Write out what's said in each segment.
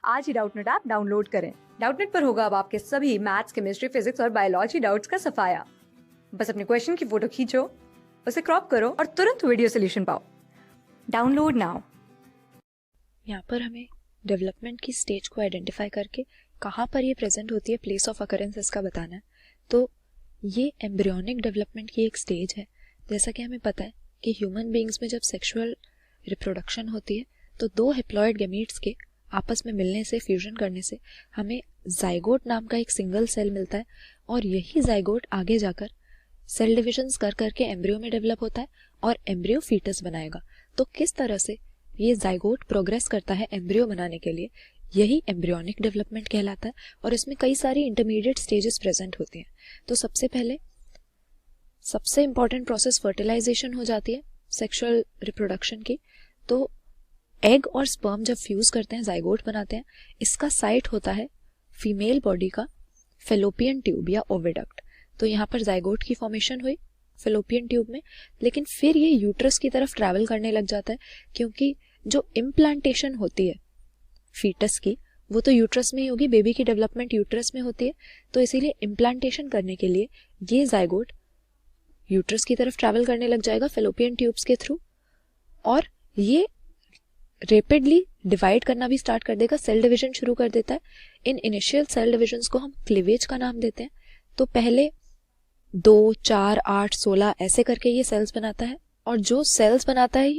आज ही Doubtnut app download करें। Doubtnut पर होगा अब आपके सभी मैथ्स, केमिस्ट्री, फिजिक्स और बायोलॉजी डाउट्स का सफाया। बस अपने क्वेश्चन की फोटो खींचो, उसे क्रॉप करो और तुरंत वीडियो सोल्यूशन पाओ। Download now. यहाँ पर हमें डेवलपमेंट की स्टेज को आइडेंटिफाई करके कहाँ पर ये प्रेजेंट होती है, प्लेस ऑफ अकरेंस इसका बताना है। तो ये एम्ब्रियोनिक डेवलपमेंट की एक स्टेज है। जैसा कि हमें पता है कि ह्यूमन बीइंग्स में जब सेक्सुअल रिप्रोडक्शन होती है तो दो हैप्लॉइड गैमीट्स के आपस में मिलने से, फ्यूजन करने से हमें जाइगोट नाम का एक सिंगल सेल मिलता है और यही जाइगोट आगे जाकर सेल डिविजन्स कर करके एम्ब्रियो में डेवलप होता है और एम्ब्रियो फीटस बनाएगा। तो किस तरह से ये जाइगोट प्रोग्रेस करता है एम्ब्रियो बनाने के लिए, यही एम्ब्रियोनिक डेवलपमेंट कहलाता है और इसमें कई सारी इंटरमीडिएट स्टेजेस प्रेजेंट होती हैं। तो सबसे पहले सबसे इंपॉर्टेंट प्रोसेस फर्टिलाइजेशन हो जाती है सेक्सुअल रिप्रोडक्शन की। तो एग और स्पर्म जब फ्यूज करते हैं, जाइगोट बनाते हैं, इसका साइट होता है फीमेल बॉडी का फेलोपियन ट्यूब या ओविडक्ट। तो यहाँ पर जाइगोट की फॉर्मेशन हुई फेलोपियन ट्यूब में, लेकिन फिर ये यूट्रस की तरफ ट्रैवल करने लग जाता है क्योंकि जो इम्प्लांटेशन होती है फीटस की वो तो यूट्रस में ही होगी, बेबी की डेवलपमेंट यूट्रस में होती है। तो इसीलिए इम्प्लांटेशन करने के लिए ये जाइगोट यूट्रस की तरफ ट्रैवल करने लग जाएगा फेलोपियन ट्यूब्स के थ्रू और ये रेपिडली डिवाइड करना भी स्टार्ट कर देगा, सेल डिवीजन शुरू कर देता है। इन इनिशियल सेल डिविजन्स को हम क्लीवेज का नाम देते हैं। तो पहले 2, 4, 8, 16 ऐसे करके ये सेल्स बनाता है और जो सेल्स बनाता है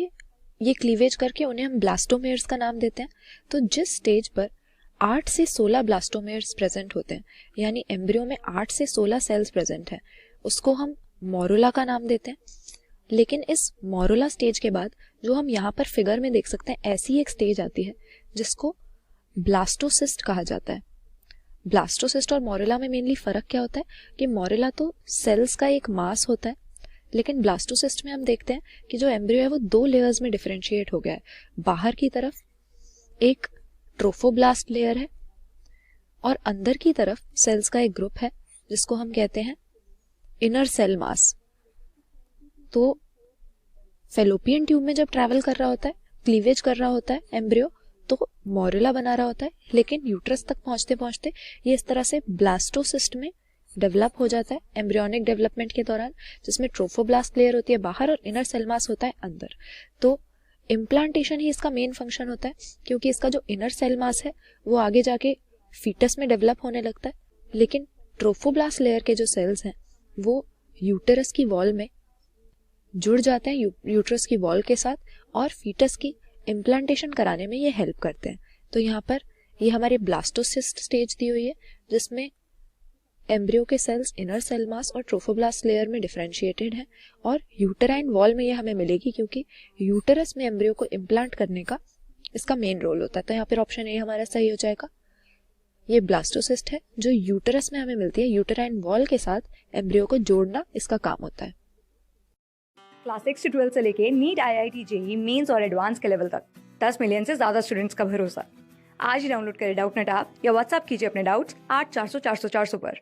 ये क्लीवेज करके उन्हें हम ब्लास्टोमेयर्स का नाम देते हैं। तो जिस स्टेज पर 8 से 16 ब्लास्टोमेयर्स प्रेजेंट होते हैं, यानी एम्ब्रियो में 8 से 16 सेल्स प्रेजेंट हैं, उसको हम मोरुला का नाम देते हैं। लेकिन इस मोरुला स्टेज के बाद जो हम यहाँ पर फिगर में देख सकते हैं, ऐसी एक स्टेज आती है जिसको ब्लास्टोसिस्ट कहा जाता है। ब्लास्टोसिस्ट और मोरुला में मेनली फर्क क्या होता है कि मोरुला तो सेल्स का एक मास होता है, लेकिन ब्लास्टोसिस्ट में हम देखते हैं कि जो एम्ब्रियो है वो 2 लेयर्स में डिफरेंशिएट हो गया है। बाहर की तरफ एक ट्रोफोब्लास्ट लेयर है और अंदर की तरफ सेल्स का एक ग्रुप है जिसको हम कहते हैं इनर सेल मास। तो फेलोपियन ट्यूब में जब ट्रैवल कर रहा होता है, क्लीवेज कर रहा होता है एम्ब्रियो, तो मोरुला बना रहा होता है, लेकिन यूट्रस तक पहुंचते पहुंचते ये इस तरह से ब्लास्टोसिस्ट में डेवलप हो जाता है एम्ब्रियोनिक डेवलपमेंट के दौरान, जिसमें ट्रोफोब्लास्ट लेयर होती है बाहर और इनर सेल मास होता है अंदर। तो इम्प्लांटेशन ही इसका मेन फंक्शन होता है क्योंकि इसका जो इनर सेल मास है वो आगे जाके फीटस में डेवलप होने लगता है, लेकिन ट्रोफोब्लास्ट लेयर के जो सेल्स हैं वो यूटेरस की वॉल में जुड़ जाते हैं यूट्रस की वॉल के साथ और फीटस की इम्प्लांटेशन कराने में ये हेल्प करते हैं। तो यहाँ पर ये हमारी ब्लास्टोसिस्ट स्टेज दी हुई है जिसमें एम्ब्रियो के सेल्स इनर सेल मास और ट्रोफोब्लास्ट लेयर में डिफरेंशिएटेड है और यूटेराइन वॉल में ये हमें मिलेगी क्योंकि यूटेरस में एम्ब्रियो को इम्प्लांट करने का इसका मेन रोल होता है। तो यहाँ पर ऑप्शन ए हमारा सही हो जाएगा। ये ब्लास्टोसिस्ट है जो यूटेरस में हमें मिलती है, यूटेराइन वॉल के साथ एम्ब्रियो को जोड़ना इसका काम होता है। क्लास 6 से 12 से लेके नीट, IIT, JEE मेंस और एडवांस के लेवल तक 10 मिलियन से ज्यादा स्टूडेंट्स का भरोसा। आज ही डाउनलोड करें डाउटनेट ऐप या व्हाट्सएप कीजिए अपने डाउट्स 8400 400 400 पर।